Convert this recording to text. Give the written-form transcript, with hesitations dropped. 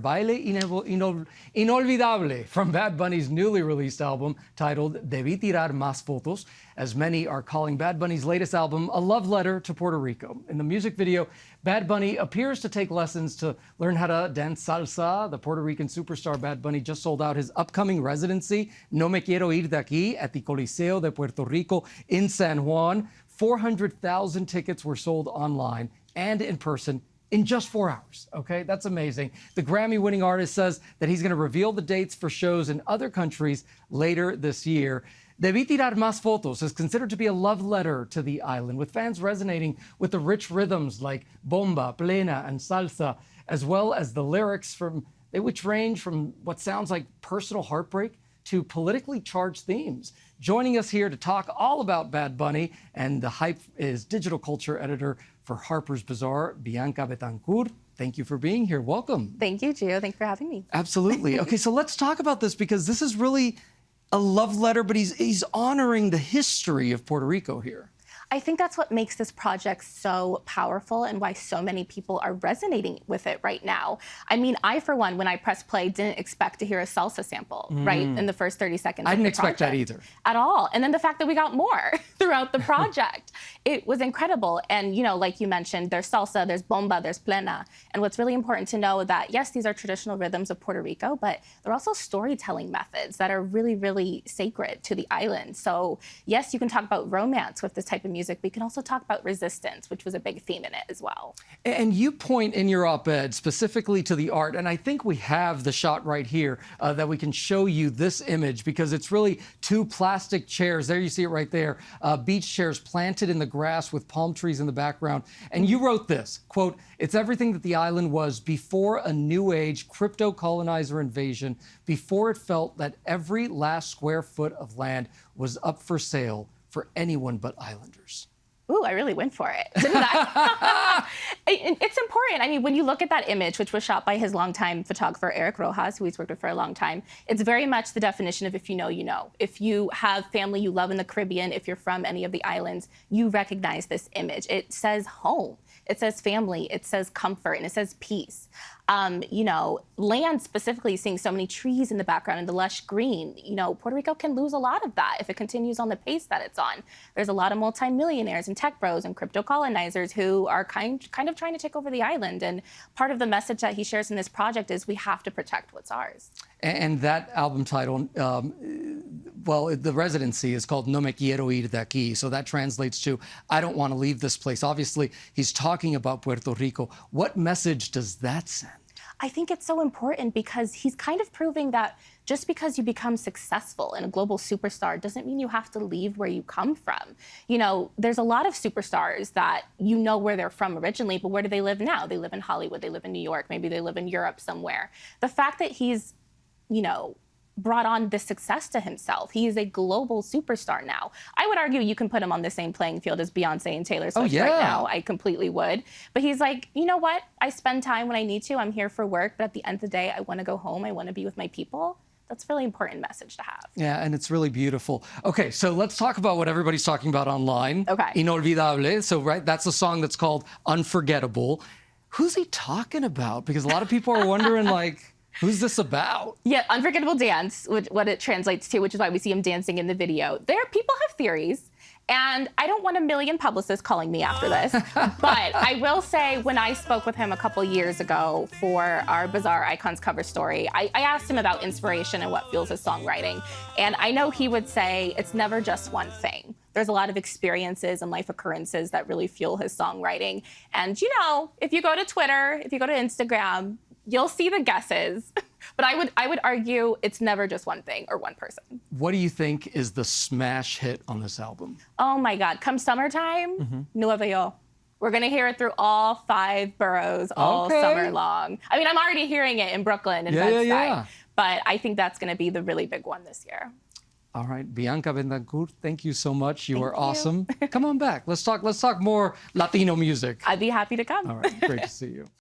Baile Inolvidable from Bad Bunny's newly released album titled Debí Tirar Más Fotos, as many are calling Bad Bunny's latest album a love letter to Puerto Rico. In the music video, Bad Bunny appears to take lessons to learn how to dance salsa. The Puerto Rican superstar Bad Bunny just sold out his upcoming residency, No Me Quiero Ir de Aquí, at the Coliseo de Puerto Rico in San Juan. 400,000 tickets were sold online and in person in just 4 hours, okay? That's amazing. The Grammy-winning artist says that he's going to reveal the dates for shows in other countries later this year. Debí Tirar Más Fotos is considered to be a love letter to the island, with fans resonating with the rich rhythms like bomba, plena, and salsa, as well as the lyrics which range from what sounds like personal heartbreak to politically charged themes. Joining us here to talk all about Bad Bunny and the hype is digital culture editor for Harper's Bazaar, Bianca Betancourt. Thank you for being here. Welcome. Thank you, Gio. Thanks for having me. Absolutely. Okay, so let's talk about this because this is really a love letter, but he's honoring the history of Puerto Rico here. I think that's what makes this project so powerful and why so many people are resonating with it right now. I mean, I, for one, when I pressed play, didn't expect to hear a salsa sample, right, in the first 30 seconds I didn't expect that either. At all. And then the fact that we got more throughout the project, it was incredible. And, you know, like you mentioned, there's salsa, there's bomba, there's plena. And what's really important to know that, yes, these are traditional rhythms of Puerto Rico, but they're also storytelling methods that are really, really sacred to the island. So, yes, you can talk about romance with this type of music. We can also talk about resistance, which was a big theme in it as well. And you point in your op-ed specifically to the art, and I think we have the shot right here that we can show you this image because it's really two plastic chairs. There you see it right there. Beach chairs planted in the grass with palm trees in the background. And you wrote this, quote, "It's everything that the island was before a new age crypto colonizer invasion, before it felt that every last square foot of land was up for sale for anyone but islanders." Ooh, I really went for it, didn't I? It's important. I mean, when you look at that image, which was shot by his longtime photographer, Eric Rojas, who he's worked with for a long time, it's very much the definition of if you know, you know. If you have family you love in the Caribbean, if you're from any of the islands, you recognize this image. It says home. It says family, it says comfort, and it says peace. You know, land specifically, seeing so many trees in the background and the lush green, you know, Puerto Rico can lose a lot of that if it continues on the pace that it's on. There's a lot of multimillionaires and tech bros and crypto colonizers who are kind of trying to take over the island. And part of the message that he shares in this project is we have to protect what's ours. And that album title, well, the residency is called No Me Quiero Ir de Aquí. So that translates to, I don't want to leave this place. Obviously, he's talking about Puerto Rico. What message does that send? I think it's so important because he's kind of proving that just because you become successful and a global superstar doesn't mean you have to leave where you come from. You know, there's a lot of superstars that you know where they're from originally, but where do they live now? They live in Hollywood, they live in New York, maybe they live in Europe somewhere. The fact that he's, you know, brought on this success to himself. He is a global superstar now. I would argue you can put him on the same playing field as Beyonce and Taylor Swift right now. I completely would. But he's like, you know what? I spend time when I need to. I'm here for work. But at the end of the day, I want to go home. I want to be with my people. That's a really important message to have. Yeah, and it's really beautiful. Okay, so let's talk about what everybody's talking about online. Okay. Inolvidable. So, right, that's a song that's called Unforgettable. Who's he talking about? Because a lot of people are wondering, like, who's this about? Yeah, Unforgettable Dance, what it translates to, which is why we see him dancing in the video. People have theories, and I don't want a million publicists calling me after this, but I will say when I spoke with him a couple years ago for our Bazaar Icons cover story, I asked him about inspiration and what fuels his songwriting, and I know he would say it's never just one thing. There's a lot of experiences and life occurrences that really fuel his songwriting. And, you know, if you go to Twitter, if you go to Instagram, you'll see the guesses, but I would argue it's never just one thing or one person. What do you think is the smash hit on this album? Oh my God, come summertime, Nueva York. We're gonna hear it through all 5 boroughs all summer long. I mean, I'm already hearing it in Brooklyn and Bed-Stuy, but I think that's gonna be the really big one this year. All right, Bianca Betancourt, thank you so much. You are awesome. Come on back. Let's talk more Latino music. I'd be happy to come. All right, great to see you.